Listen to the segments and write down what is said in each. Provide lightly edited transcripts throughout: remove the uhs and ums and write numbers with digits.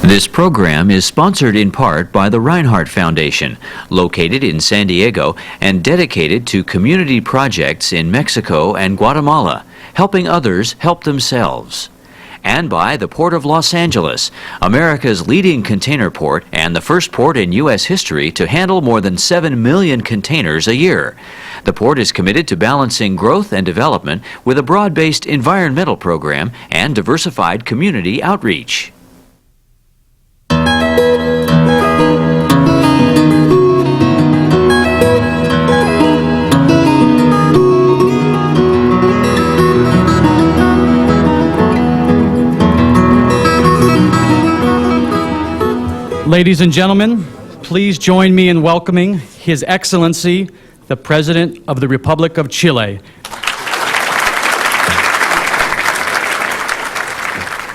This program is sponsored in part by the Reinhardt Foundation, located in San Diego and dedicated to community projects in Mexico and Guatemala, helping others help themselves. And by the Port of Los Angeles, America's leading container port and the first port in U.S. history to handle more than 7 million containers a year. The port is committed to balancing growth and development with a broad-based environmental program and diversified community outreach. Ladies and gentlemen, please join me in welcoming His Excellency, the President of the Republic of Chile.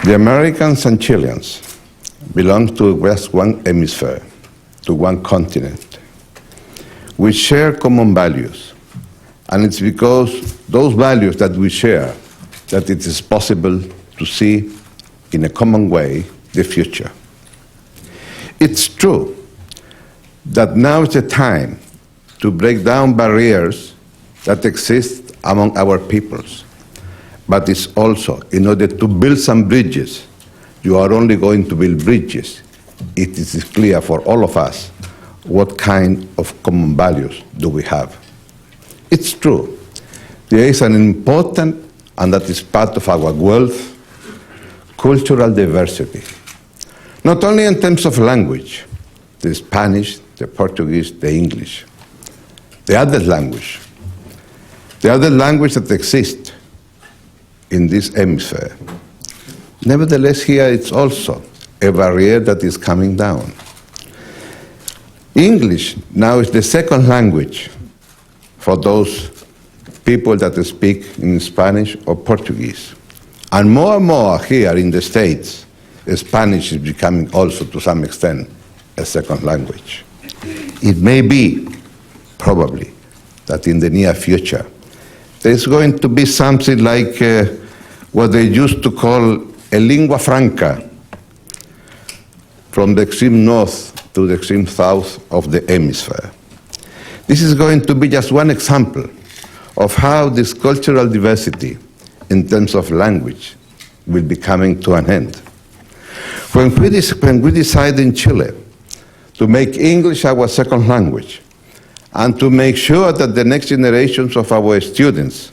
The Americans and Chileans belong to one hemisphere, to one continent. We share common values, and it's because those values that we share that it is possible to see in a common way the future. It's true that now is the time to break down barriers that exist among our peoples. But it's also, in order to build some bridges, you are only going to build bridges. It is clear for all of us what kind of common values do we have. It's true, there is an important, and that is part of our wealth, cultural diversity. Not only in terms of language, the Spanish, the Portuguese, the English, the other language that exists in this hemisphere. Nevertheless, here it's also a barrier that is coming down. English now is the second language for those people that speak in Spanish or Portuguese. And more here in the States, Spanish is becoming also, to some extent, a second language. It may be, probably, that in the near future, there's going to be something like what they used to call a lingua franca from the extreme north to the extreme south of the hemisphere. This is going to be just one example of how this cultural diversity in terms of language will be coming to an end. When we decide in Chile to make English our second language and to make sure that the next generations of our students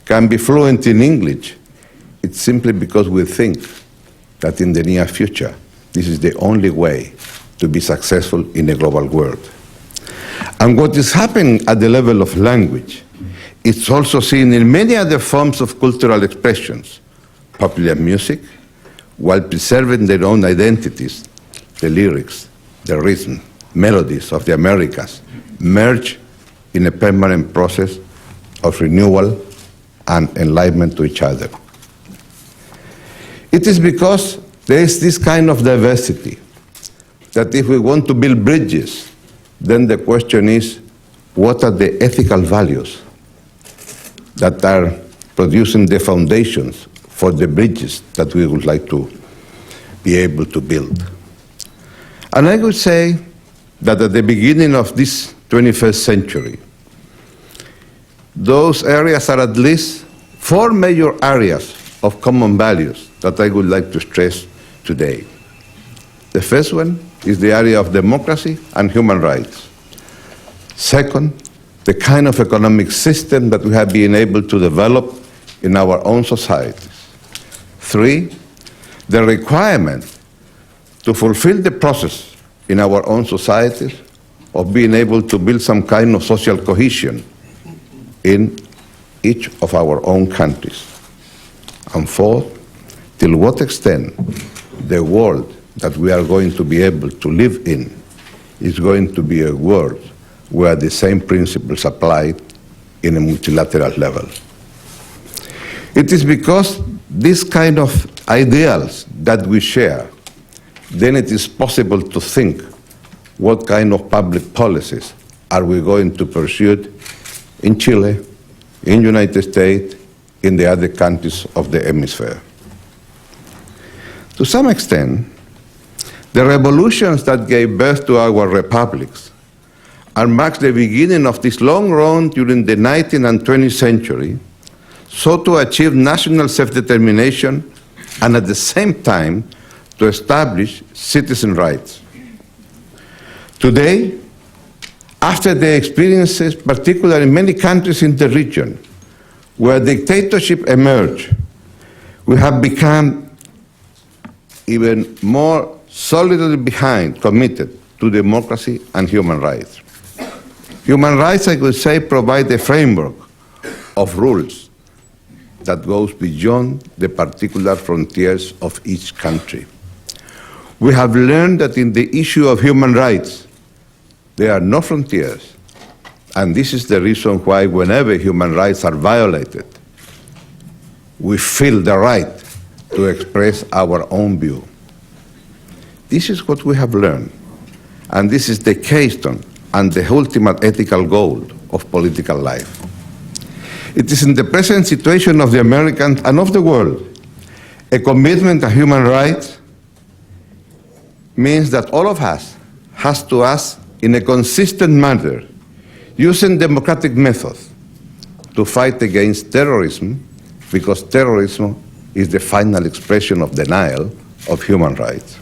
can be fluent in English, it's simply because we think that in the near future, this is the only way to be successful in a global world. And what is happening at the level of language, it's also seen in many other forms of cultural expressions, popular music, while preserving their own identities, the lyrics, the rhythm, melodies of the Americas merge in a permanent process of renewal and enlightenment to each other. It is because there is this kind of diversity that if we want to build bridges, then the question is, what are the ethical values that are producing the foundations for the bridges that we would like to be able to build? And I would say that at the beginning of this 21st century, those areas are at least 4 major areas of common values that I would like to stress today. The first one is the area of democracy and human rights. Second, the kind of economic system that we have been able to develop in our own societies. 3, the requirement to fulfill the process in our own societies of being able to build some kind of social cohesion in each of our own countries. And 4, till what extent the world that we are going to be able to live in is going to be a world where the same principles apply in a multilateral level. It is because this kind of ideals that we share, then it is possible to think what kind of public policies are we going to pursue in Chile, in the United States, in the other countries of the hemisphere. To some extent, The revolutions that gave birth to our republics and marks the beginning of this long run during the 19th and 20th century, sought to achieve national self-determination and at the same time to establish citizen rights. Today, after the experiences, particularly in many countries in the region, where dictatorship emerged, we have become even more solidly committed to democracy and human rights. Human rights, I would say, provide a framework of rules that goes beyond the particular frontiers of each country. We have learned that in the issue of human rights, there are no frontiers, and this is the reason why whenever human rights are violated, we feel the right to express our own view. This is what we have learned, and this is the keystone and the ultimate ethical goal of political life. It is in the present situation of the Americans and of the world, a commitment to human rights means that all of us has to act in a consistent manner, using democratic methods to fight against terrorism, because terrorism is the final expression of denial of human rights.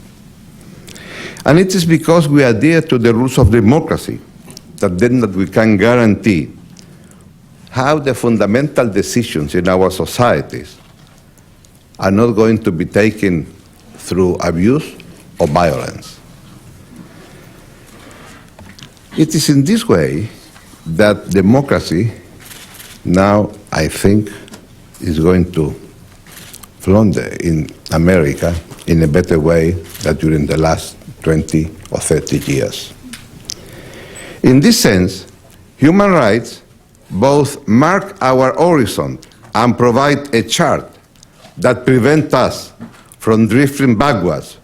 And it is because we adhere to the rules of democracy that we can guarantee how the fundamental decisions in our societies are not going to be taken through abuse or violence. It is in this way that democracy now, I think, is going to flounder in America in a better way than during the last 20 or 30 years. In this sense, human rights both mark our horizon and provide a chart that prevents us from drifting backwards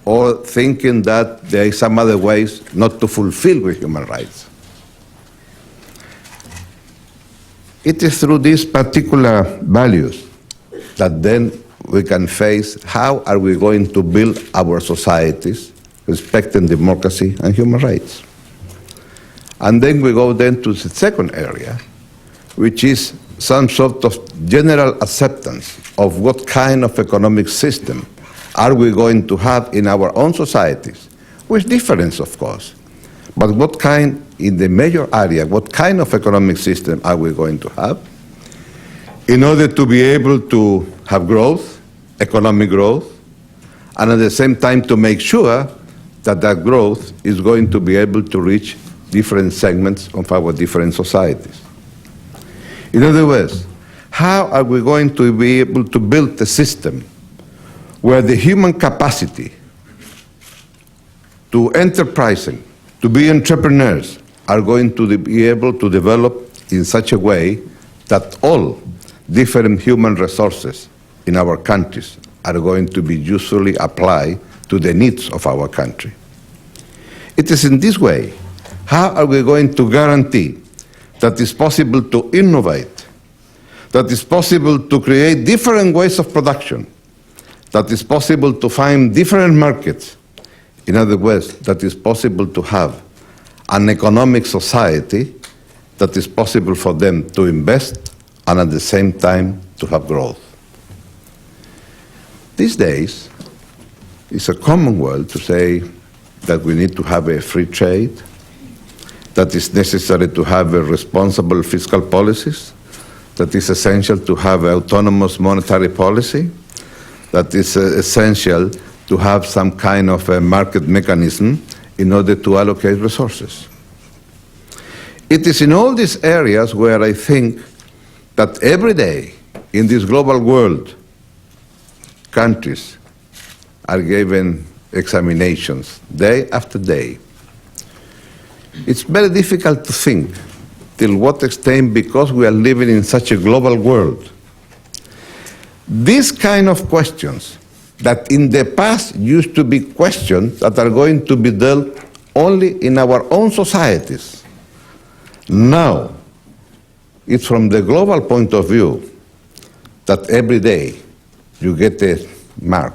or thinking that there is some other ways not to fulfill with human rights. It is through these particular values that then we can face how are we going to build our societies respecting democracy and human rights. And then we go then to the second area, which is some sort of general acceptance of what kind of economic system are we going to have in our own societies, with difference, of course. But what kind, in the major area, what kind of economic system are we going to have in order to be able to have growth, economic growth, and at the same time to make sure that that growth is going to be able to reach different segments of our different societies. In other words, how are we going to be able to build a system where the human capacity to enterprising, to be entrepreneurs, are going to be able to develop in such a way that all different human resources in our countries are going to be usefully applied to the needs of our country. It is in this way, how are we going to guarantee that it's possible to innovate, that it's possible to create different ways of production, that it's possible to find different markets, in other words, that it's possible to have an economic society that is possible for them to invest and at the same time to have growth. These days, it's a common word to say that we need to have a free trade, that it's necessary to have a responsible fiscal policies, that it's essential to have autonomous monetary policy, that it's essential to have some kind of a market mechanism in order to allocate resources. It is in all these areas where I think that every day in this global world, countries are given examinations day after day. It's very difficult to think till what extent, because we are living in such a global world, these kind of questions that in the past used to be questions that are going to be dealt only in our own societies. Now, it's from the global point of view that every day you get a mark.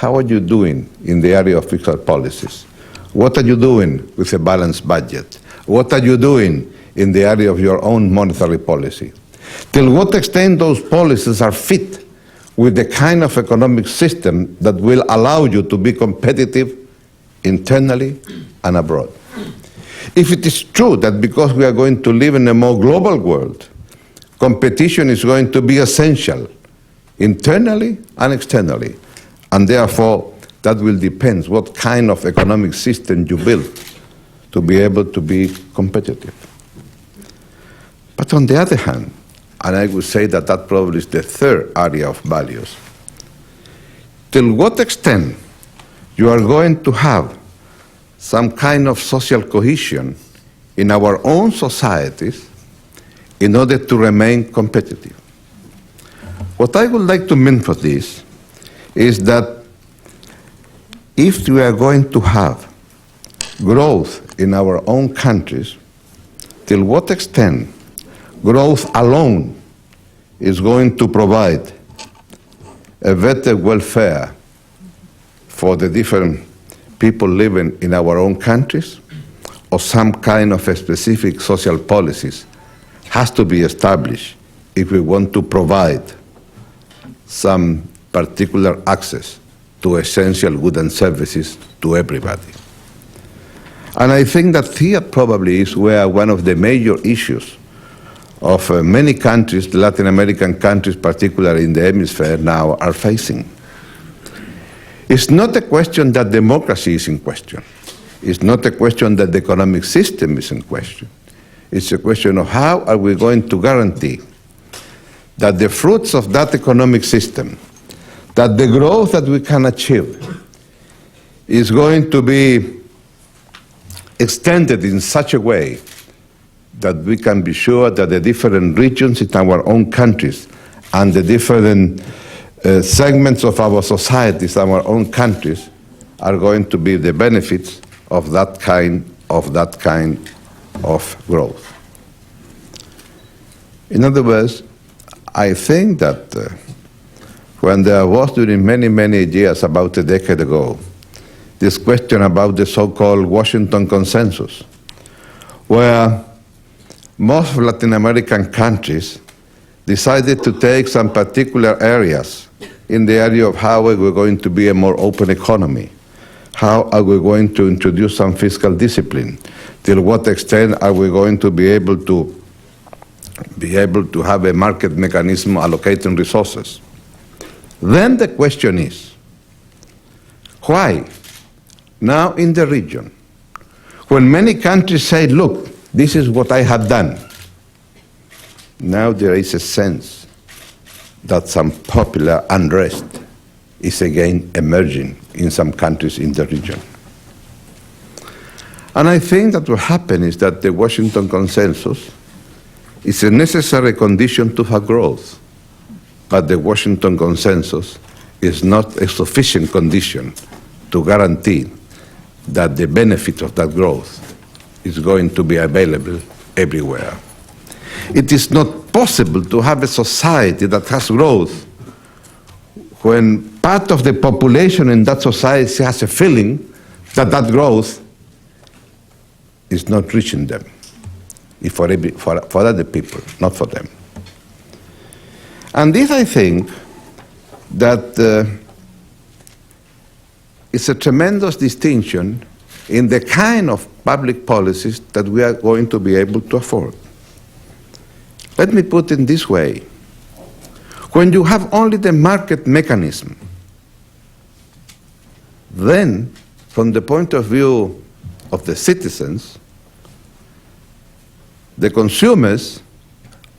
how are you doing in the area of fiscal policies? What are you doing with a balanced budget? What are you doing in the area of your own monetary policy? Till what extent those policies are fit with the kind of economic system that will allow you to be competitive internally and abroad. If it is true that because we are going to live in a more global world, competition is going to be essential internally and externally, and therefore that will depend what kind of economic system you build to be able to be competitive. But on the other hand, and I would say that that probably is the third area of values, till what extent you are going to have some kind of social cohesion in our own societies in order to remain competitive. What I would like to mean for this is that if we are going to have growth in our own countries, till what extent growth alone is going to provide a better welfare for the different people living in our own countries, or some kind of a specific social policies has to be established if we want to provide some particular access to essential goods and services to everybody. And I think that here probably is where one of the major issues of many countries, the Latin American countries, particularly in the hemisphere now, are facing. It's not a question that democracy is in question. It's not a question that the economic system is in question. It's a question of how are we going to guarantee that the fruits of that economic system, that the growth that we can achieve is going to be extended in such a way that we can be sure that the different regions in our own countries and the different segments of our societies, our own countries, are going to be the benefits of that kind of growth. In other words, I think that when there was during many, many years, about a decade ago, this question about the so-called Washington Consensus, where most Latin American countries decided to take some particular areas in the area of how we're going to be a more open economy, how are we going to introduce some fiscal discipline, till what extent are we going to be able to have a market mechanism allocating resources. Then the question is, why now in the region, when many countries say, look, this is what I have done, now there is a sense that some popular unrest is again emerging in some countries in the region. And I think that what happened is that the Washington Consensus is a necessary condition to have growth, but the Washington Consensus is not a sufficient condition to guarantee that the benefit of that growth is going to be available everywhere. It is not possible to have a society that has growth when part of the population in that society has a feeling that that growth is not reaching them, for other people, not for them. And this, I think, that is a tremendous distinction in the kind of public policies that we are going to be able to afford. Let me put it this way. When you have only the market mechanism, then from the point of view of the citizens, the consumers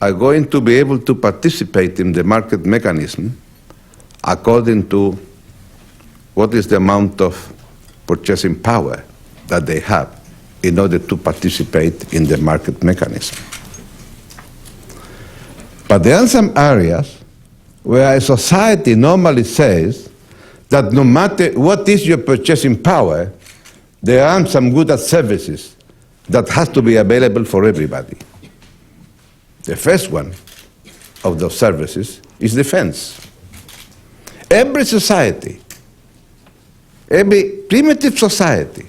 are going to be able to participate in the market mechanism according to what is the amount of purchasing power that they have in order to participate in the market mechanism. But there are some areas where a society normally says that no matter what is your purchasing power, there are some goods and services that has to be available for everybody. The first one of those services is defense. Every society Every primitive society,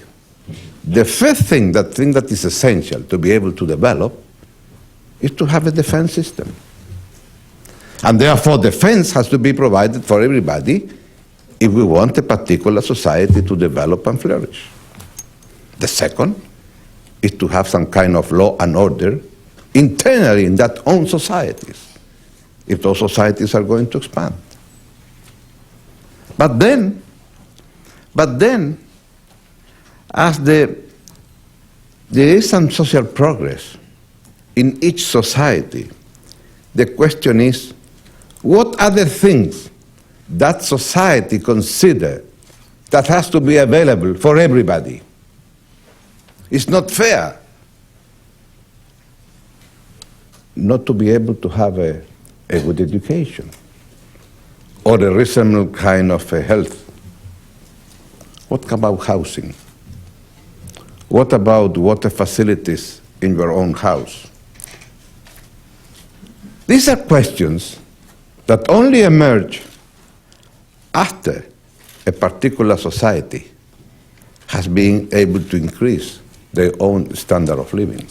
the first thing that is essential to be able to develop is to have a defense system. And therefore, defense has to be provided for everybody if we want a particular society to develop and flourish. The second is to have some kind of law and order internally in that own societies, if those societies are going to expand. But then, as there is some social progress in each society, the question is, what are the things that society considers that has to be available for everybody? It's not fair not to be able to have a good education or a reasonable kind of health. What about housing? What about water facilities in your own house? These are questions that only emerge after a particular society has been able to increase their own standard of living.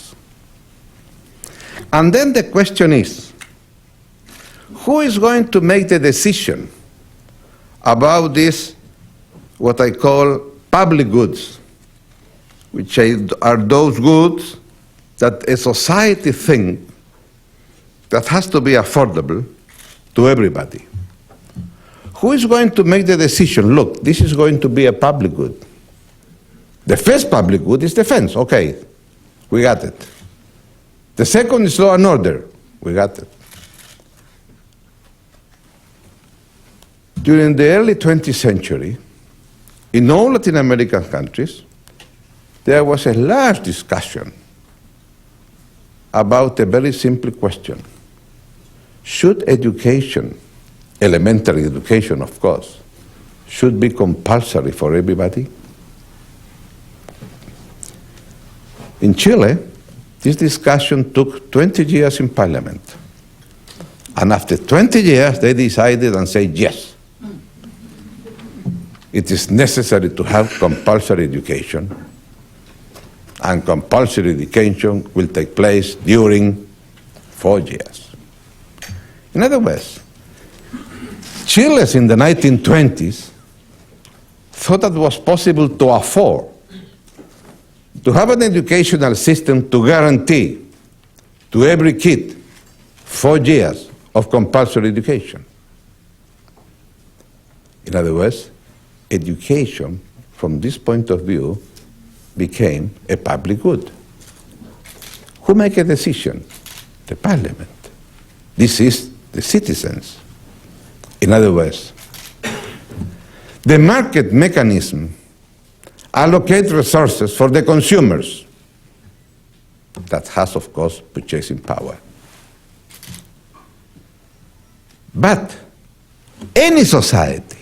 And then the question is, who is going to make the decision about this, what I call public goods, which are those goods that a society thinks that has to be affordable to everybody? Who is going to make the decision, look, this is going to be a public good? The first public good is defense, okay, we got it. The second is law and order, we got it. During the early 20th century, in all Latin American countries, there was a large discussion about a very simple question. Should education, elementary education of course, should be compulsory for everybody? In Chile, this discussion took 20 years in Parliament. And after 20 years, they decided and said, yes, it is necessary to have compulsory education. And compulsory education will take place during 4 years. In other words, Chileans in the 1920s thought that it was possible to afford to have an educational system to guarantee to every kid 4 years of compulsory education. In other words, education, from this point of view, became a public good. Who make a decision? The parliament. This is the citizens. In other words, the market mechanism allocates resources for the consumers. That has, of course, purchasing power. But any society,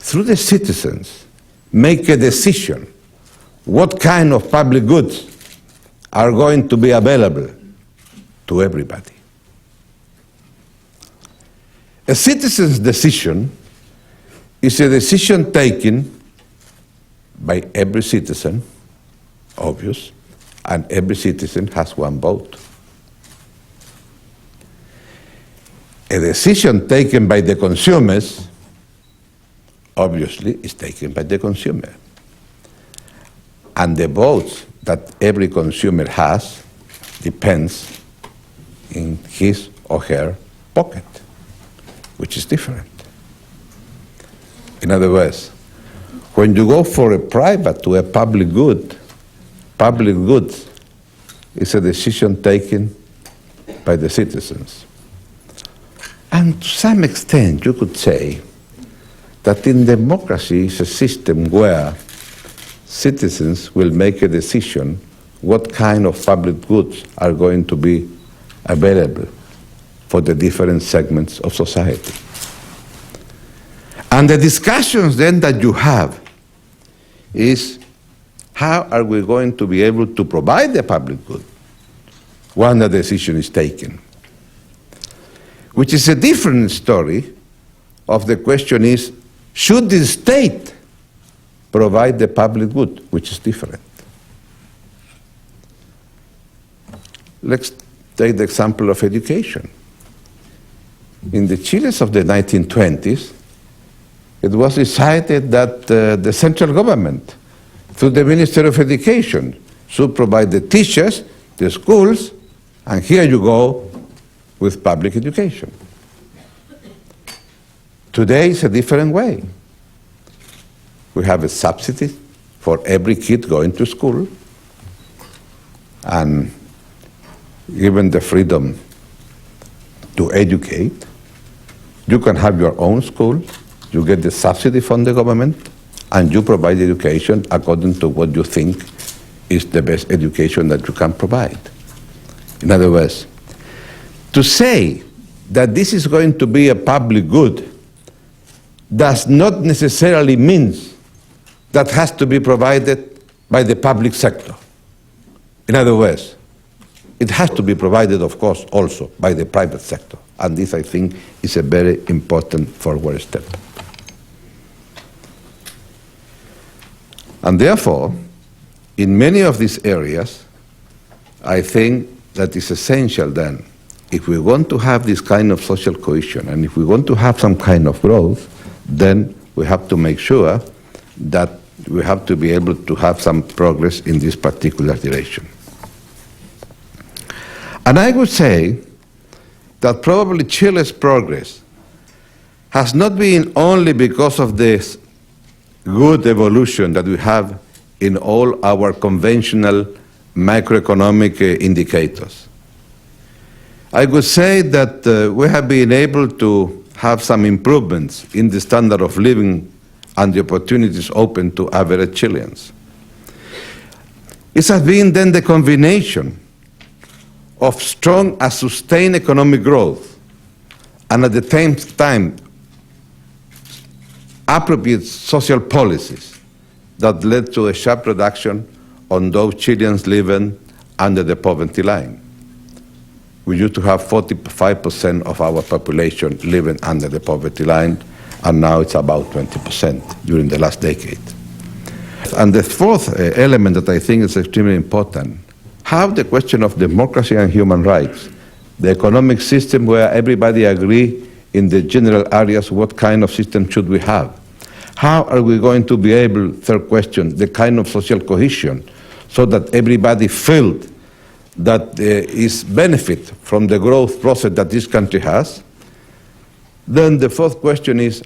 through the citizens, make a decision what kind of public goods are going to be available to everybody. A citizen's decision is a decision taken by every citizen, obvious, and every citizen has one vote. A decision taken by the consumers, obviously, is taken by the consumer. And the votes that every consumer has depends in his or her pocket, which is different. In other words, when you go for a private to a public good, public goods is a decision taken by the citizens. And to some extent, you could say that in democracy is a system where citizens will make a decision what kind of public goods are going to be available for the different segments of society. And the discussions then that you have is how are we going to be able to provide the public good when the decision is taken? Which is a different story of the question is, should the state provide the public good, which is different. Let's take the example of education. In the Chiles of the 1920s, it was decided that the central government, through the Ministry of Education, should provide the teachers, the schools, and here you go with public education. Today it's a different way. We have a subsidy for every kid going to school, and given the freedom to educate, you can have your own school, you get the subsidy from the government, and you provide education according to what you think is the best education that you can provide. In other words, to say that this is going to be a public good does not necessarily mean that has to be provided by the public sector. In other words, it has to be provided, of course, also by the private sector. And this, I think, is a very important forward step. And therefore, in many of these areas, I think that it's essential then, if we want to have this kind of social cohesion, and if we want to have some kind of growth, then we have to make sure that we have to be able to have some progress in this particular direction. And I would say that probably Chile's progress has not been only because of this good evolution that we have in all our conventional macroeconomic indicators. I would say that we have been able to have some improvements in the standard of living and the opportunities open to average Chileans. It has been then the combination of strong and sustained economic growth and at the same time appropriate social policies that led to a sharp reduction on those Chileans living under the poverty line. We used to have 45% of our population living under the poverty line, and now it's about 20% during the last decade. And the fourth element that I think is extremely important, how the question of democracy and human rights, the economic system where everybody agree in the general areas what kind of system should we have. How are we going to be able, third question, the kind of social cohesion so that everybody feels that is benefit from the growth process that this country has. Then the fourth question is,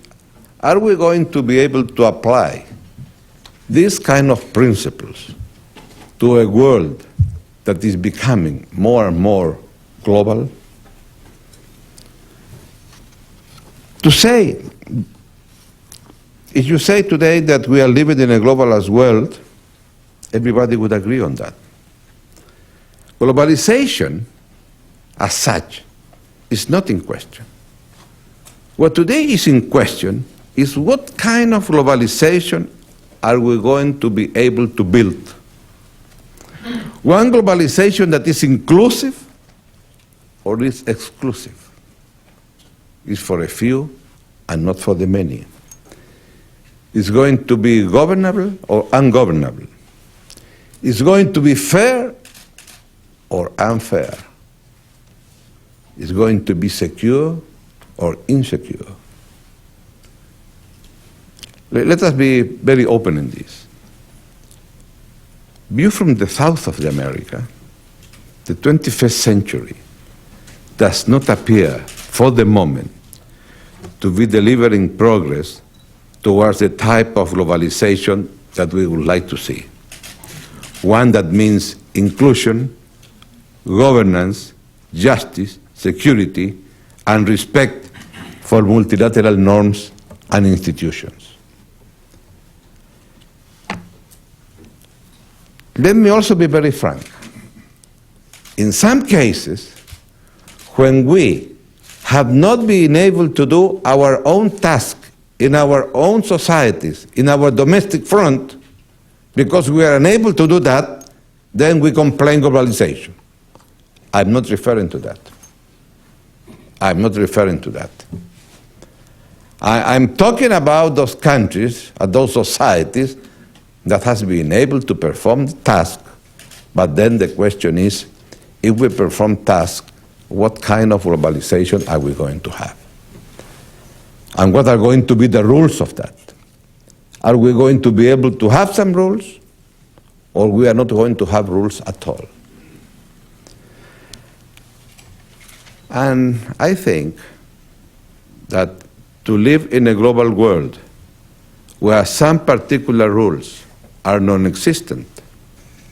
are we going to be able to apply these kind of principles to a world that is becoming more and more global? To say, if you say today that we are living in a globalized world, everybody would agree on that. Globalization, as such, is not in question. What today is in question is what kind of globalization are we going to be able to build? One globalization that is inclusive or is exclusive? Is for a few and not for the many. Is going to be governable or ungovernable? Is going to be fair or unfair? Is going to be secure or insecure? Let us be very open in this. Viewed from the south of America, the 21st century does not appear, for the moment, to be delivering progress towards the type of globalization that we would like to see. One that means inclusion, governance, justice, security, and respect for multilateral norms and institutions. Let me also be very frank. In some cases, when we have not been able to do our own task in our own societies, in our domestic front, because we are unable to do that, then we complain globalization. I'm not referring to that. I'm not referring to that. I'm talking about those countries, those societies that has been able to perform the task, but then the question is, if we perform tasks, what kind of globalization are we going to have? And what are going to be the rules of that? Are we going to be able to have some rules, or we are not going to have rules at all? And I think that to live in a global world where some particular rules are non-existent,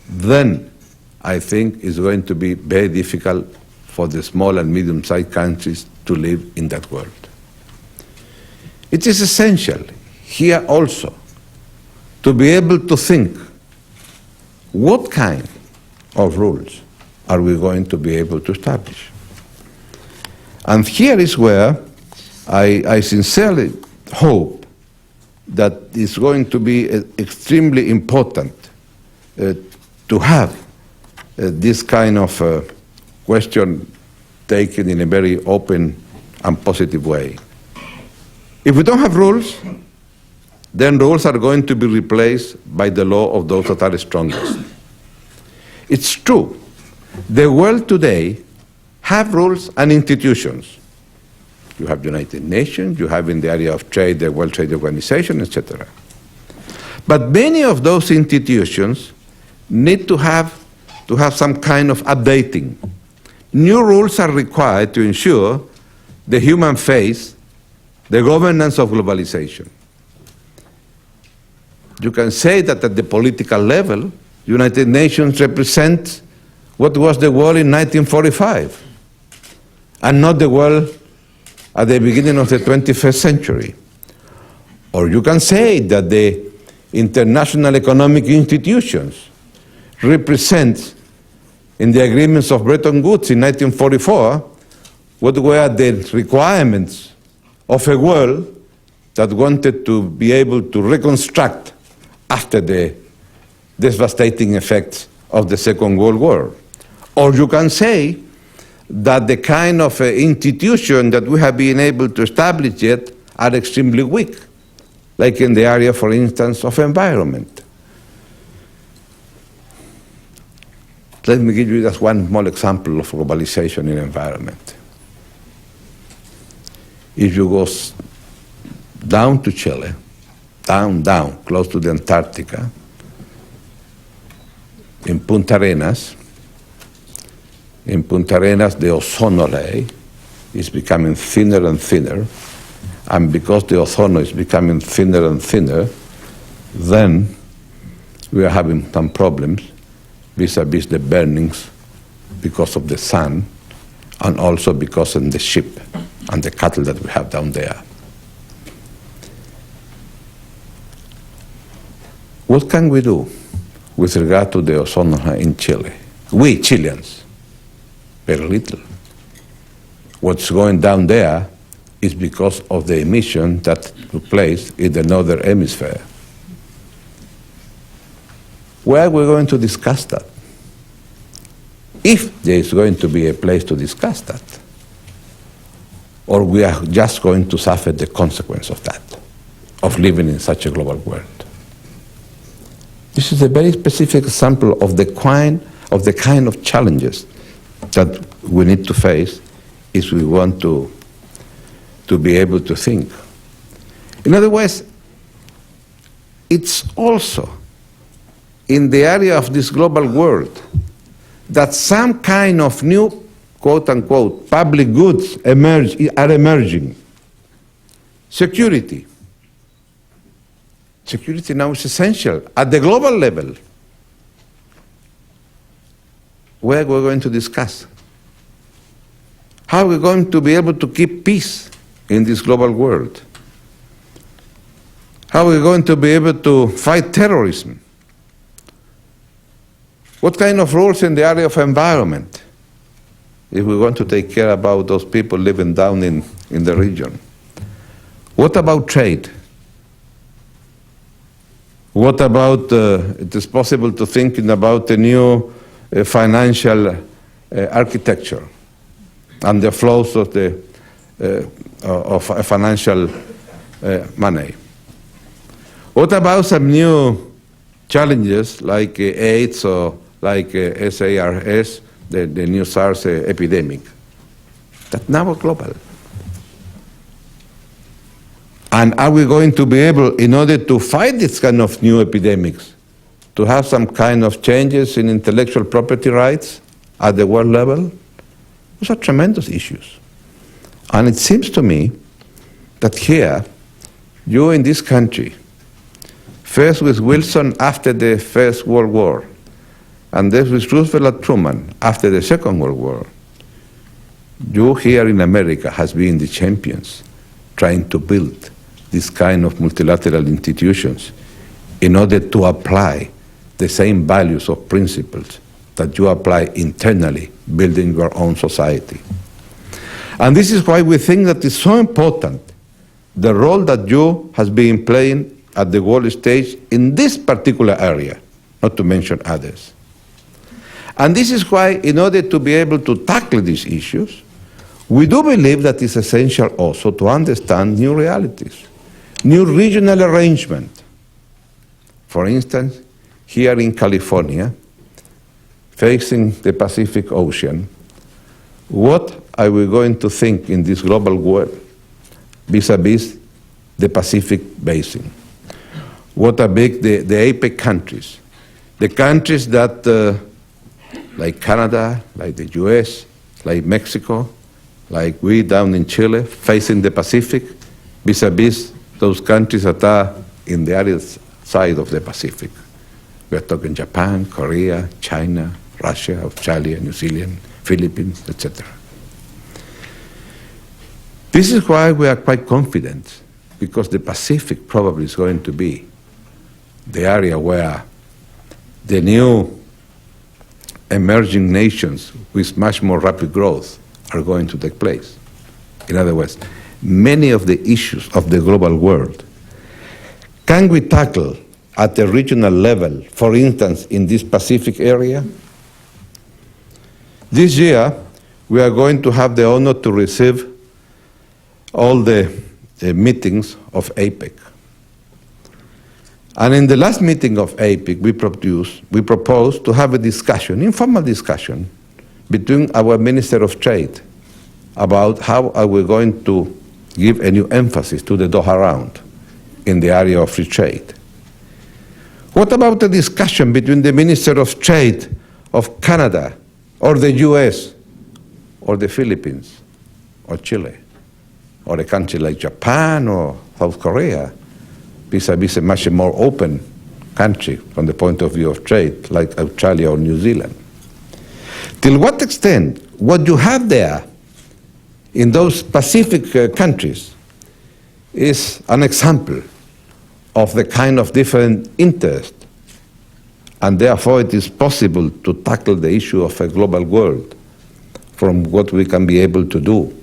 then I think it's going to be very difficult for the small and medium-sized countries to live in that world. It is essential here also to be able to think what kind of rules are we going to be able to establish. And here is where I sincerely hope that it's going to be extremely important to have this kind of question taken in a very open and positive way. If we don't have rules, then rules are going to be replaced by the law of those that are strongest. It's true, the world today have rules and institutions. You have United Nations, you have in the area of trade, the World Trade Organization, etc. But many of those institutions need to have some kind of updating. New rules are required to ensure the human face, the governance of globalization. You can say that at the political level, United Nations represents what was the world in 1945, and not the world at the beginning of the 21st century. Or you can say that the international economic institutions represent, in the agreements of Bretton Woods in 1944, what were the requirements of a world that wanted to be able to reconstruct after the devastating effects of the Second World War. Or you can say that the kind of institution that we have been able to establish yet are extremely weak, like in the area, for instance, of environment. Let me give you just one small example of globalization in environment. If you go down to Chile, down, close to the Antarctica, in Punta Arenas, the ozone layer is becoming thinner and thinner, and because the ozone is becoming thinner and thinner, then we are having some problems vis-a-vis the burnings because of the sun, and also because of the sheep and the cattle that we have down there. What can we do with regard to the ozone in Chile? We Chileans, very little. What's going down there is because of the emission that took place in the northern hemisphere. Where are we going to discuss that? If there is going to be a place to discuss that, or we are just going to suffer the consequence of that, of living in such a global world. This is a very specific example of the kind of challenges that we need to face if we want to be able to think. In other words, it's also in the area of this global world that some kind of new, quote-unquote, public goods are emerging. Security. Security now is essential at the global level. Where we're going to discuss. How are we going to be able to keep peace in this global world? How are we going to be able to fight terrorism? What kind of rules in the area of environment, if we want to take care about those people living down in the region? What about trade? What about, it is possible to think about a new financial architecture and the flows of financial money? What about some new challenges like AIDS or like SARS, the new SARS epidemic, that now are global. And are we going to be able, in order to fight this kind of new epidemics, to have some kind of changes in intellectual property rights at the world level? Those are tremendous issues. And it seems to me that here, you in this country, first with Wilson after the First World War, and then with Roosevelt and Truman after the Second World War, you here in America has been the champions trying to build this kind of multilateral institutions in order to apply the same values or principles that you apply internally, building your own society. And this is why we think that it's so important, the role that you has been playing at the world stage in this particular area, not to mention others. And this is why, in order to be able to tackle these issues, we do believe that it's essential also to understand new realities, new regional arrangement. For instance, here in California, facing the Pacific Ocean, what are we going to think in this global world vis-a-vis the Pacific Basin? What are the APEC countries? The countries that, like Canada, like the U.S., like Mexico, like we down in Chile, facing the Pacific, vis-a-vis those countries that are in the other side of the Pacific. We are talking Japan, Korea, China, Russia, Australia, New Zealand, Philippines, etc. This is why we are quite confident, because the Pacific probably is going to be the area where the new emerging nations with much more rapid growth are going to take place. In other words, many of the issues of the global world can we tackle at the regional level, for instance, in this Pacific area? This year, we are going to have the honor to receive all the meetings of APEC. And in the last meeting of APEC, we proposed to have a discussion, informal discussion, between our Minister of Trade about how are we going to give a new emphasis to the Doha Round in the area of free trade. What about the discussion between the Minister of Trade of Canada, or the US, or the Philippines, or Chile, or a country like Japan or South Korea, vis-a-vis a much more open country from the point of view of trade, like Australia or New Zealand? Till what extent what you have there in those Pacific countries is an example of the kind of different interest, and therefore it is possible to tackle the issue of a global world from what we can be able to do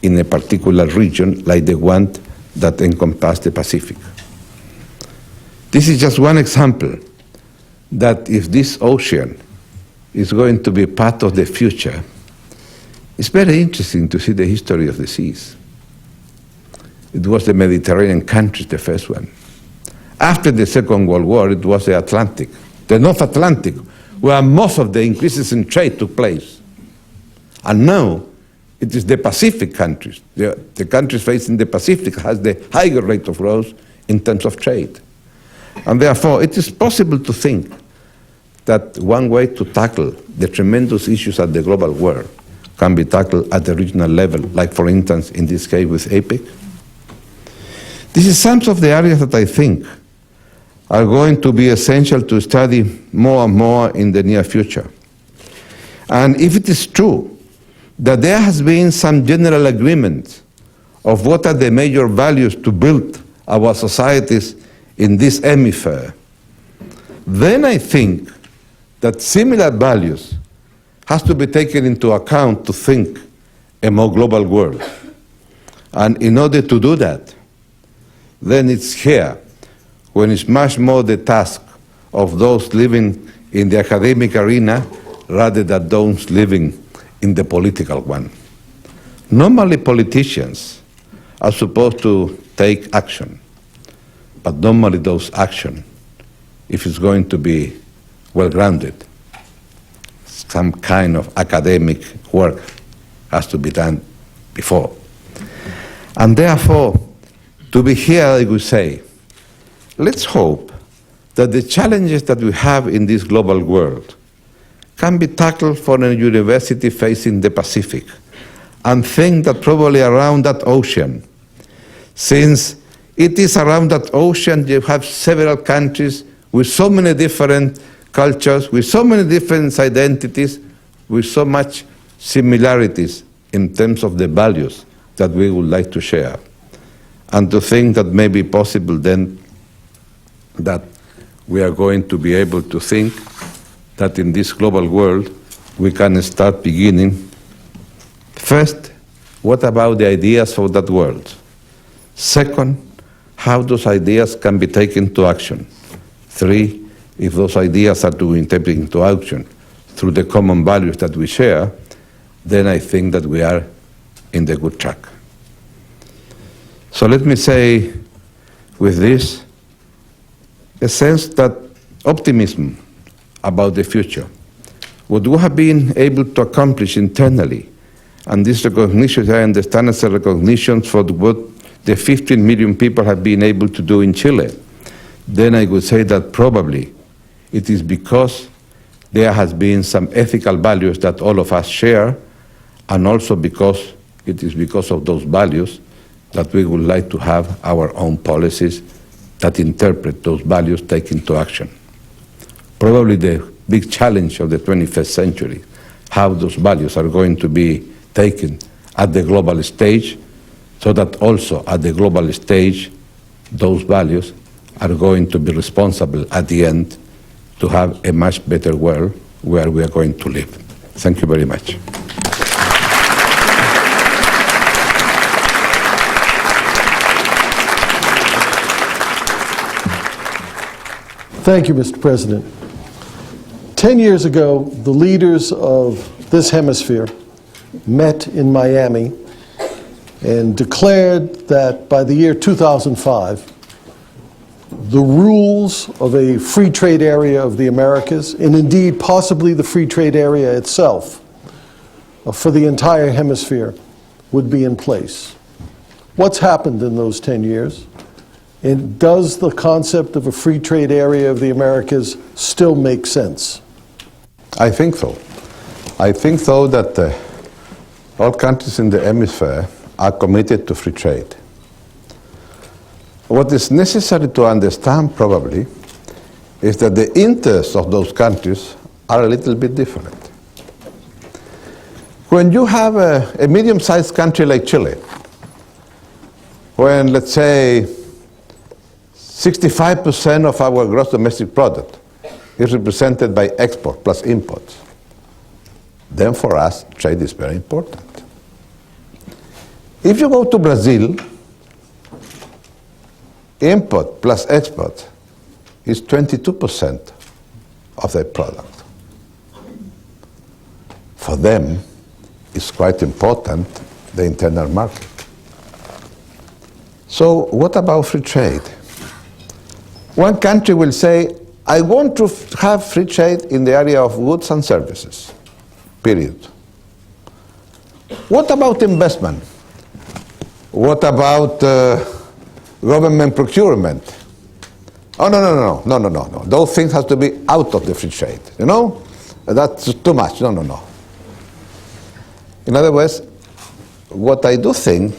in a particular region like the one that encompasses the Pacific. This is just one example that if this ocean is going to be part of the future, it's very interesting to see the history of the seas. It was the Mediterranean countries, the first one. After the Second World War, it was the Atlantic, the North Atlantic, where most of the increases in trade took place. And now, it is the Pacific countries, the countries facing the Pacific has the higher rate of growth in terms of trade. And therefore, it is possible to think that one way to tackle the tremendous issues at the global world can be tackled at the regional level, like for instance, in this case with APEC. This is some of the areas that I think are going to be essential to study more and more in the near future. And if it is true that there has been some general agreement of what are the major values to build our societies in this hemisphere, then I think that similar values has to be taken into account to think a more global world. And in order to do that, then it's here when it's much more the task of those living in the academic arena rather than those living in the political one. Normally politicians are supposed to take action, but normally those action if it's going to be well-grounded. Some kind of academic work has to be done before. And therefore, to be here, I would say, let's hope that the challenges that we have in this global world can be tackled from a university facing the Pacific, and think that probably around that ocean, since it is around that ocean you have several countries with so many different cultures, with so many different identities, with so much similarities in terms of the values that we would like to share. And to think that may be possible then that we are going to be able to think that in this global world we can start beginning. First, what about the ideas for that world? Second, how those ideas can be taken to action. Three, if those ideas are to be taken into action through the common values that we share, then I think that we are in the good track. So let me say with this, a sense that optimism about the future, what we have been able to accomplish internally, and this recognition, I understand, as a recognition for what the 15 million people have been able to do in Chile, then I would say that probably it is because there has been some ethical values that all of us share, and also because it is because of those values that we would like to have our own policies that interpret those values taken into action. Probably the big challenge of the 21st century, how those values are going to be taken at the global stage, so that also at the global stage, those values are going to be responsible at the end to have a much better world where we are going to live. Thank you very much. Thank you, Mr. President. 10 years ago, the leaders of this hemisphere met in Miami and declared that by the year 2005, the rules of a free trade area of the Americas, and indeed possibly the free trade area itself, for the entire hemisphere, would be in place. What's happened in those 10 years? And does the concept of a free trade area of the Americas still make sense? I think so. I think, though, that all countries in the hemisphere are committed to free trade. What is necessary to understand, probably, is that the interests of those countries are a little bit different. When you have a medium-sized country like Chile, when, let's say, 65% of our gross domestic product is represented by export plus imports, then for us, trade is very important. If you go to Brazil, import plus export is 22% of their product. For them, it's quite important, the internal market. So what about free trade? One country will say, I want to have free trade in the area of goods and services, period. What about investment? What about government procurement? Oh, no. Those things have to be out of the free trade, you know? That's too much, no. In other words, what I do think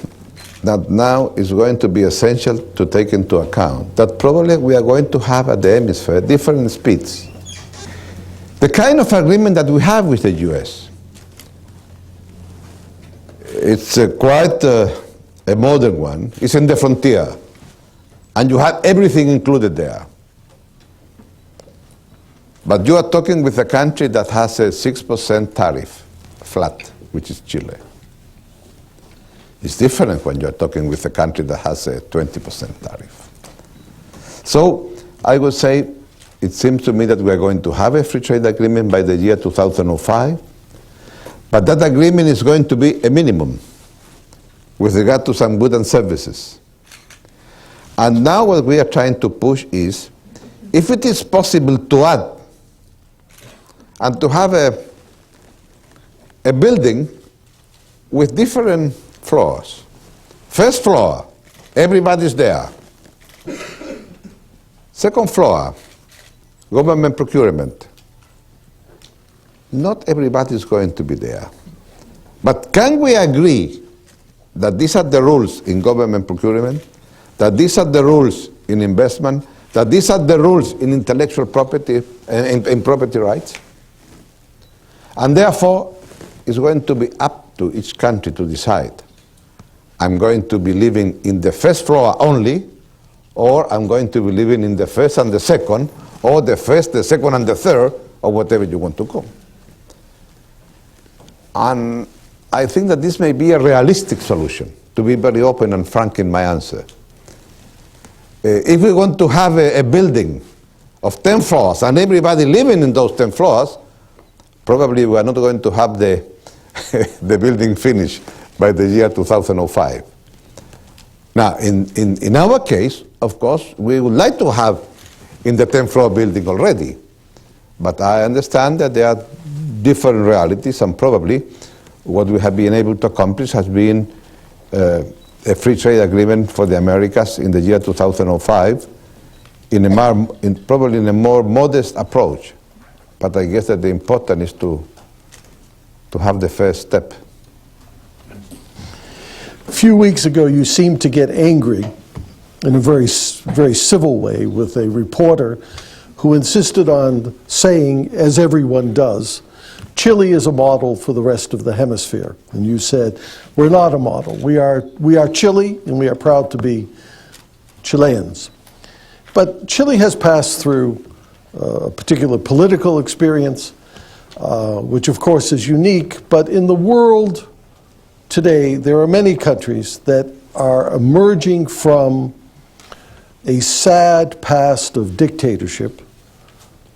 that now is going to be essential to take into account that probably we are going to have at the hemisphere different speeds. The kind of agreement that we have with the U.S., it's quite a modern one. It's in the frontier, and you have everything included there. But you are talking with a country that has a 6% tariff, flat, which is Chile. It's different when you're talking with a country that has a 20% tariff. So I would say it seems to me that we are going to have a free trade agreement by the year 2005, but that agreement is going to be a minimum with regard to some goods and services. And now what we are trying to push is, if it is possible to add and to have a building with different floors. First floor, everybody's there. Second floor, government procurement. Not everybody is going to be there. But can we agree that these are the rules in government procurement, that these are the rules in investment, that these are the rules in intellectual property, in property rights? And therefore, it's going to be up to each country to decide. I'm going to be living in the first floor only, or I'm going to be living in the first and the second, or the first, the second, and the third, or whatever you want to call. And I think that this may be a realistic solution, to be very open and frank in my answer. If we want to have a building of 10 floors and everybody living in those 10 floors, probably we are not going to have the, the building finished by the year 2005. Now, in our case, of course, we would like to have in the 10th floor building already. But I understand that there are different realities, and probably what we have been able to accomplish has been a free trade agreement for the Americas in the year 2005 probably in a more modest approach. But I guess that the important is to have the first step. A few weeks ago, you seemed to get angry in a very civil way with a reporter who insisted on saying, as everyone does, Chile is a model for the rest of the hemisphere. And you said, we're not a model. We are Chile, and we are proud to be Chileans. But Chile has passed through a particular political experience, which of course is unique, but in the world today, there are many countries that are emerging from a sad past of dictatorship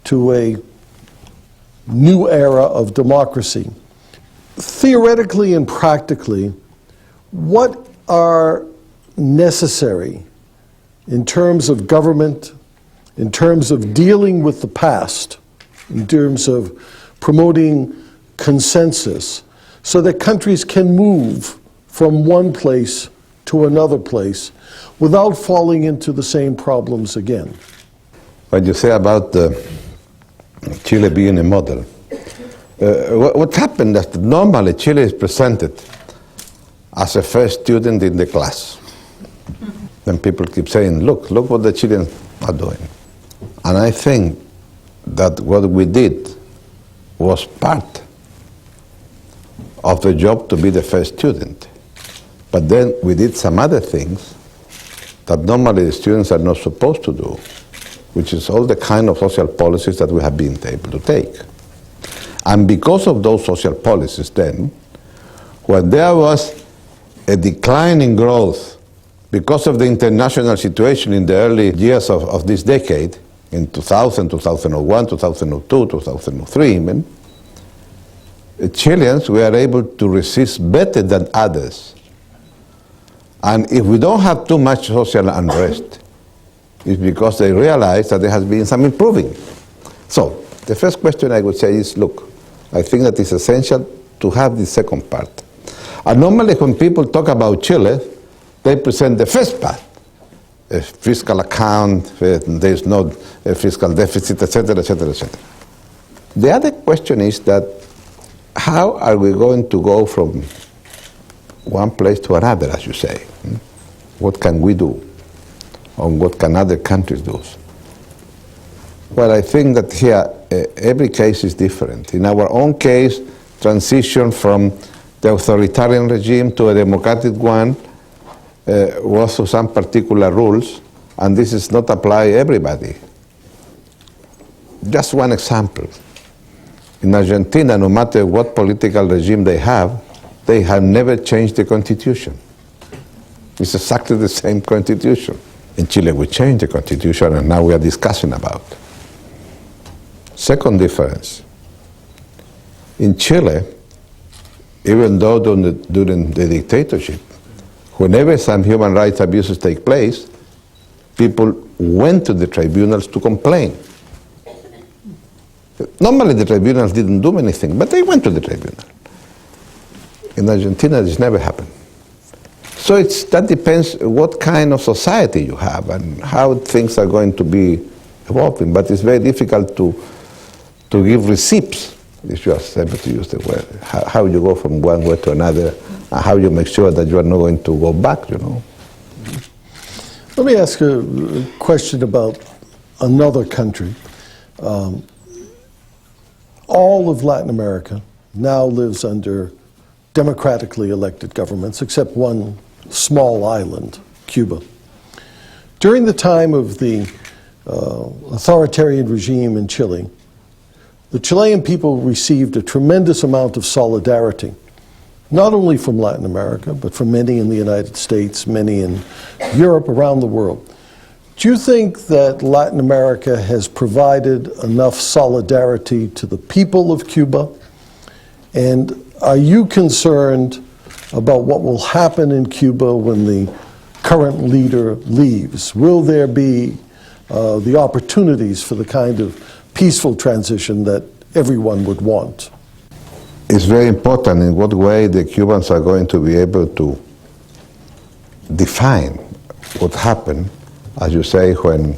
to a new era of democracy. Theoretically and practically, what are necessary in terms of government, in terms of dealing with the past, in terms of promoting consensus, so that countries can move from one place to another place without falling into the same problems again? What you say about Chile being a model, what happened is that normally Chile is presented as a first student in the class. Then people keep saying, look what the Chileans are doing. And I think that what we did was part of the job to be the first student. But then we did some other things that normally the students are not supposed to do, which is all the kind of social policies that we have been able to take. And because of those social policies then, when there was a decline in growth because of the international situation in the early years of this decade, in 2000, 2001, 2002, 2003 even, Chileans were able to resist better than others. And if we don't have too much social unrest, it's because they realize that there has been some improving. So, the first question I would say is, look, I think that it's essential to have the second part. And normally when people talk about Chile, they present the first part, a fiscal account, there's no fiscal deficit, etc., etc., etc. The other question is that how are we going to go from one place to another, as you say? What can we do? Or what can other countries do? Well, I think that here every case is different. In our own case, transition from the authoritarian regime to a democratic one was to some particular rules, and this is not apply everybody. Just one example. In Argentina, no matter what political regime they have never changed the constitution. It's exactly the same constitution. In Chile, we changed the constitution, and now we are discussing about. Second difference. In Chile, even though during the dictatorship, whenever some human rights abuses take place, people went to the tribunals to complain. Normally the tribunals didn't do anything, but they went to the tribunal. In Argentina, this never happened. So that depends what kind of society you have and how things are going to be evolving. But it's very difficult to give receipts, if you are able to use the word, how you go from one way to another, and how you make sure that you are not going to go back, you know. Let me ask a question about another country. All of Latin America now lives under democratically elected governments, except one small island, Cuba. During the time of the authoritarian regime in Chile, the Chilean people received a tremendous amount of solidarity, not only from Latin America, but from many in the United States, many in Europe, around the world. Do you think that Latin America has provided enough solidarity to the people of Cuba? And are you concerned about what will happen in Cuba when the current leader leaves? Will there be the opportunities for the kind of peaceful transition that everyone would want? It's very important in what way the Cubans are going to be able to define what happened, as you say, when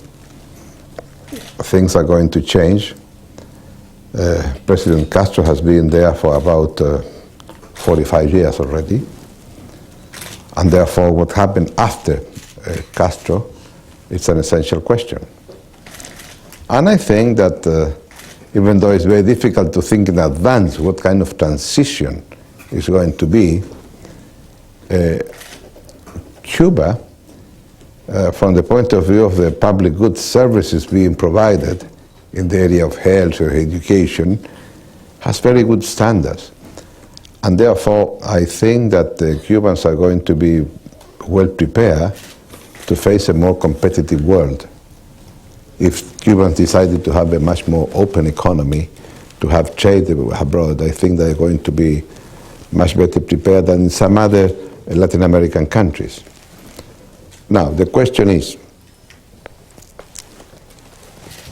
things are going to change. President Castro has been there for about 45 years already, and therefore what happened after Castro is an essential question. And I think that even though it's very difficult to think in advance what kind of transition is going to be, Cuba, from the point of view of the public goods services being provided in the area of health or education, has very good standards. And therefore, I think that the Cubans are going to be well prepared to face a more competitive world. If Cubans decided to have a much more open economy, to have trade abroad, I think they're going to be much better prepared than in some other Latin American countries. Now, the question is,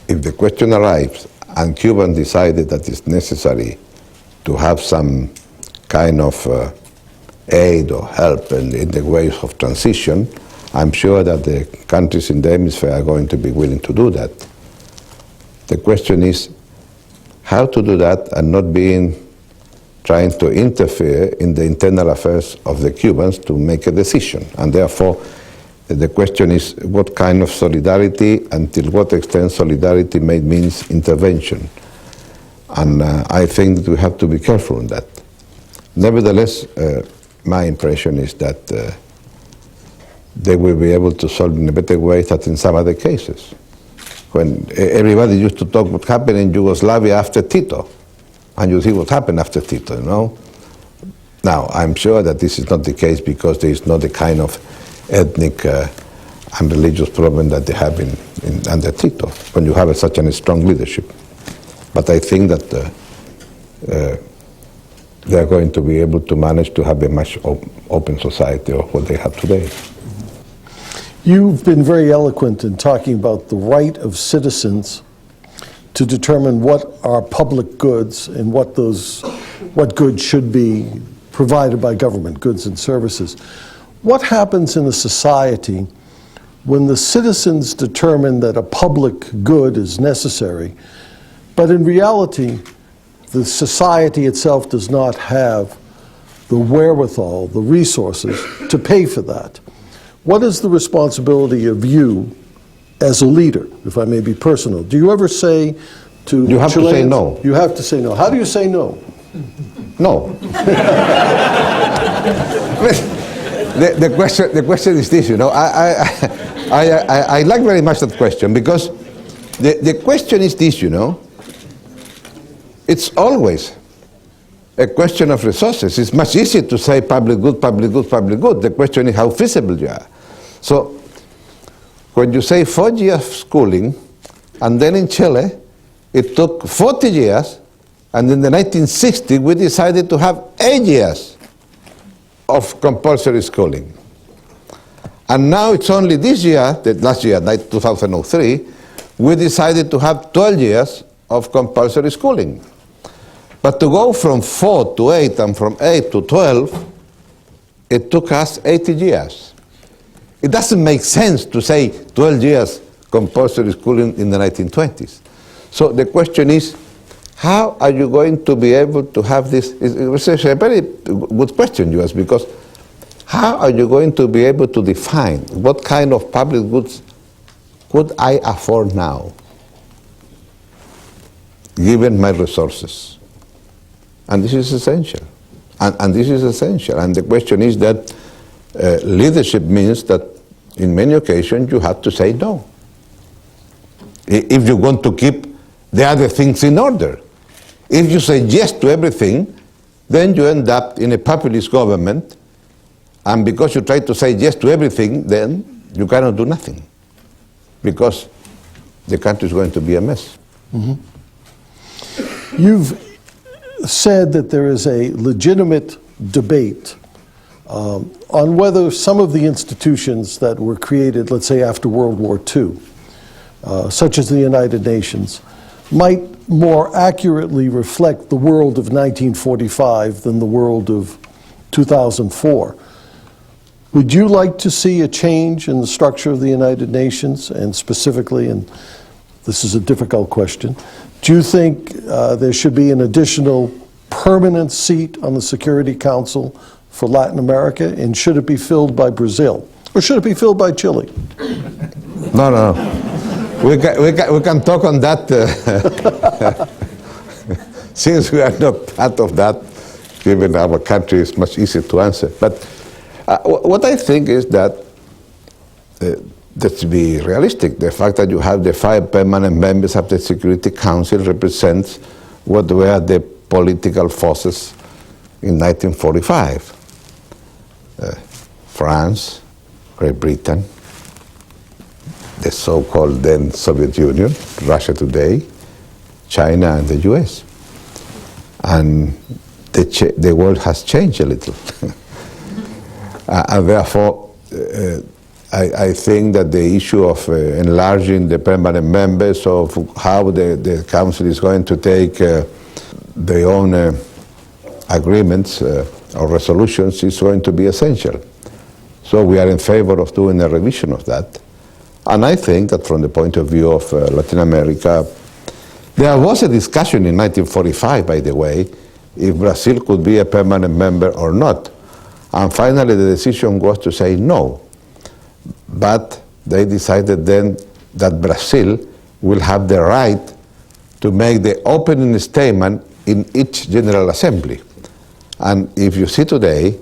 if the question arrives and Cubans decided that it's necessary to have some kind of aid or help in the ways of transition, I'm sure that the countries in the hemisphere are going to be willing to do that. The question is how to do that and not trying to interfere in the internal affairs of the Cubans to make a decision. And therefore, the question is what kind of solidarity, until what extent solidarity means intervention. And I think that we have to be careful on that. Nevertheless, my impression is that they will be able to solve in a better way than in some other cases. When everybody used to talk what happened in Yugoslavia after Tito, and you see what happened after Tito, you know? Now, I'm sure that this is not the case because there is not the kind of ethnic and religious problem that they have under Tito, when you have such a strong leadership. But I think that they are going to be able to manage to have a much open society of what they have today. You've been very eloquent in talking about the right of citizens to determine what are public goods and what goods should be provided by government, goods and services. What happens in a society when the citizens determine that a public good is necessary, but in reality, the society itself does not have the wherewithal, the resources to pay for that? What is the responsibility of you as a leader, if I may be personal? Do you ever say to You have Chileans, to say no. You have to say no. How do you say no? No. The question is this, you know, I like very much that question because the question is this, you know, it's always a question of resources. It's much easier to say public good, public good, public good. The question is how feasible you are. So when you say 4 years schooling, and then in Chile, it took 40 years, and in the 1960s, we decided to have 8 years of compulsory schooling. And now it's only this year, that last year, 2003, we decided to have 12 years of compulsory schooling. But to go from 4 to 8 and from 8 to 12, it took us 80 years. It doesn't make sense to say 12 years compulsory schooling in the 1920s. So the question is, how are you going to be able to have this? It's a very good question you ask, because how are you going to be able to define what kind of public goods could I afford now, given my resources? And this is essential. And this is essential. And the question is that leadership means that in many occasions you have to say no, if you want to keep the other things in order. If you say yes to everything, then you end up in a populist government, and because you try to say yes to everything, then you cannot do nothing, because the country is going to be a mess. Mm-hmm. You've said that there is a legitimate debate on whether some of the institutions that were created, let's say after World War II, such as the United Nations, might more accurately reflect the world of 1945 than the world of 2004. Would you like to see a change in the structure of the United Nations, and specifically, and this is a difficult question, do you think there should be an additional permanent seat on the Security Council for Latin America, and should it be filled by Brazil? Or should it be filled by Chile? No. We can talk on that since we are not part of that, given our country is much easier to answer. But what I think is that, let's be realistic, the fact that you have the 5 permanent members of the Security Council represents what were the political forces in 1945. France, Great Britain, the so-called then Soviet Union, Russia today, China and the U.S. And the world has changed a little. And therefore, I think that the issue of enlarging the permanent members, of how the Council is going to take their own agreements or resolutions is going to be essential. So we are in favor of doing a revision of that. And I think that from the point of view of Latin America, there was a discussion in 1945, by the way, if Brazil could be a permanent member or not. And finally the decision was to say no. But they decided then that Brazil will have the right to make the opening statement in each General Assembly. And if you see today,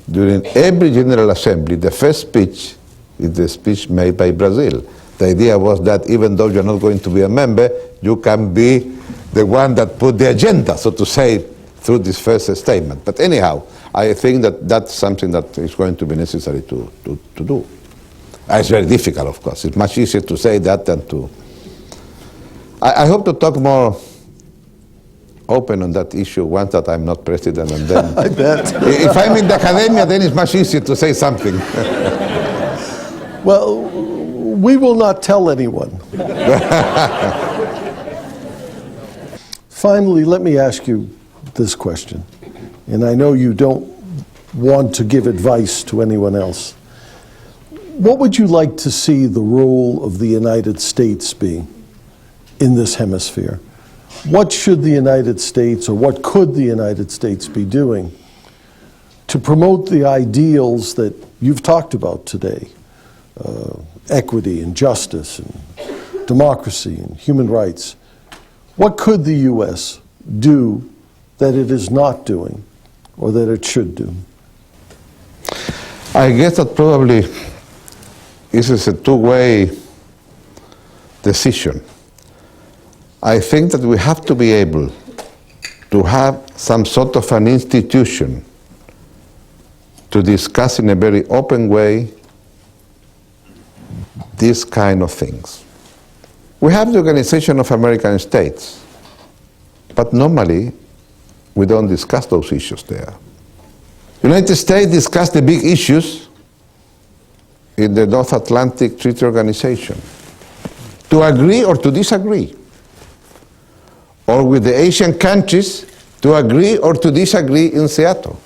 during every General Assembly, the first speech is the speech made by Brazil. The idea was that even though you're not going to be a member, you can be the one that put the agenda, so to say, through this first statement. But anyhow, I think that that's something that is going to be necessary to do. It's very difficult, of course. It's much easier to say that than to... I hope to talk more open on that issue once that I'm not president, and then... I bet. If I'm in the academia, then it's much easier to say something. Well, we will not tell anyone. Finally, let me ask you this question, and I know you don't want to give advice to anyone else. What would you like to see the role of the United States be in this hemisphere? What should the United States, or what could the United States be doing to promote the ideals that you've talked about today? Equity and justice and democracy and human rights. What could the U.S. do that it is not doing, or that it should do? I guess that probably this is a two-way decision. I think that we have to be able to have some sort of an institution to discuss in a very open way these kind of things. We have the Organization of American States, but normally we don't discuss those issues there. United States discuss the big issues in the North Atlantic Treaty Organization, to agree or to disagree, or with the Asian countries to agree or to disagree in Seattle.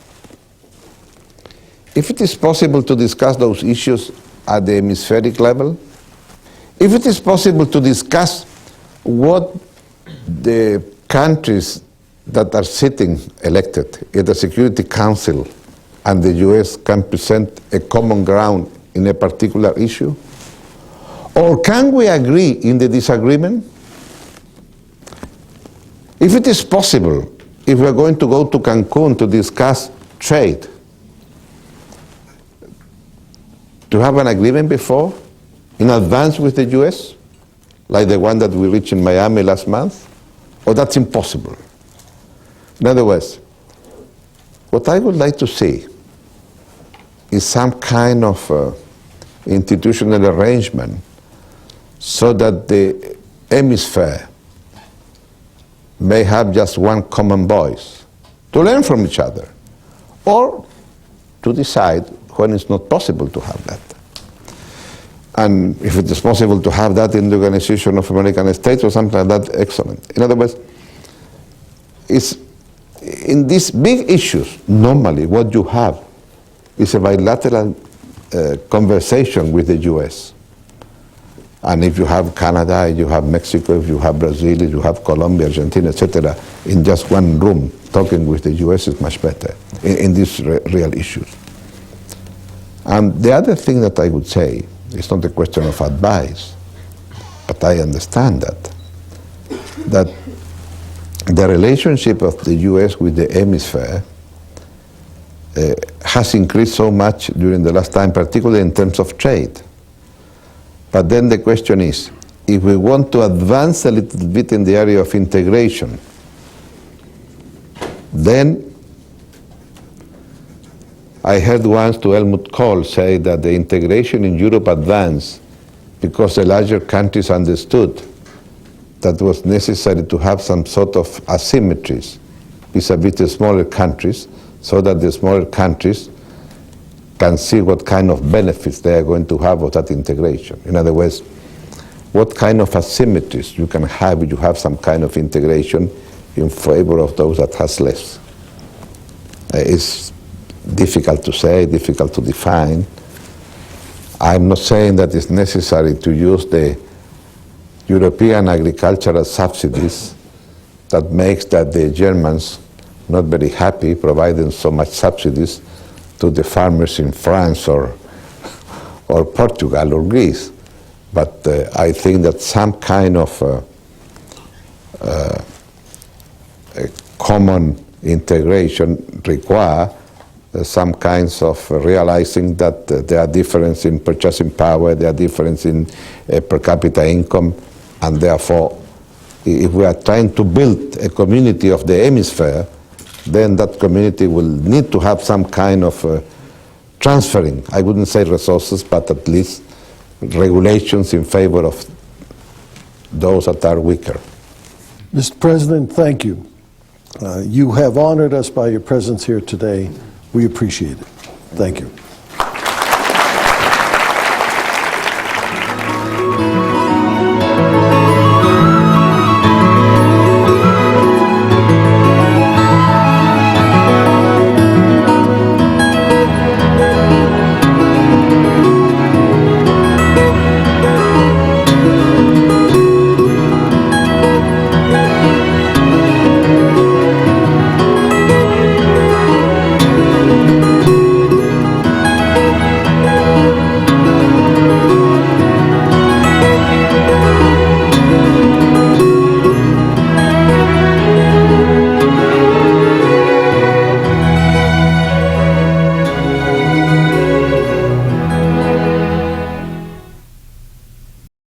If it is possible to discuss those issues at the hemispheric level, if it is possible to discuss what the countries that are sitting elected in the Security Council and the US can present a common ground in a particular issue, or can we agree in the disagreement? If it is possible, if we are going to go to Cancun to discuss trade, to have an agreement before, in advance with the US, like the one that we reached in Miami last month, or that's impossible? In other words, what I would like to see is some kind of institutional arrangement so that the hemisphere may have just one common voice, to learn from each other, or to decide when it's not possible to have that. And if it is possible to have that in the Organization of American States or something like that, excellent. In other words, it's, in these big issues, normally what you have is a bilateral conversation with the US. And if you have Canada, if you have Mexico, if you have Brazil, if you have Colombia, Argentina, etc., in just one room, talking with the US is much better in these real issues. And the other thing that I would say, it's not a question of advice, but I understand that the relationship of the US with the hemisphere has increased so much during the last time, particularly in terms of trade. But then the question is, if we want to advance a little bit in the area of integration, then I heard once to Helmut Kohl say that the integration in Europe advanced because the larger countries understood that it was necessary to have some sort of asymmetries vis-à-vis the smaller countries, so that the smaller countries can see what kind of benefits they are going to have of that integration. In other words, what kind of asymmetries you can have if you have some kind of integration in favor of those that has less. It's difficult to say, difficult to define. I'm not saying that it's necessary to use the European agricultural subsidies that makes that the Germans not very happy providing so much subsidies to the farmers in France or Portugal or Greece. But I think that some kind of a common integration require some kinds of realizing that there are differences in purchasing power, there are differences in per capita income, and therefore, if we are trying to build a community of the hemisphere, then that community will need to have some kind of transferring, I wouldn't say resources, but at least regulations in favor of those that are weaker. Mr. President, thank you. You have honored us by your presence here today. We appreciate it. Thank you.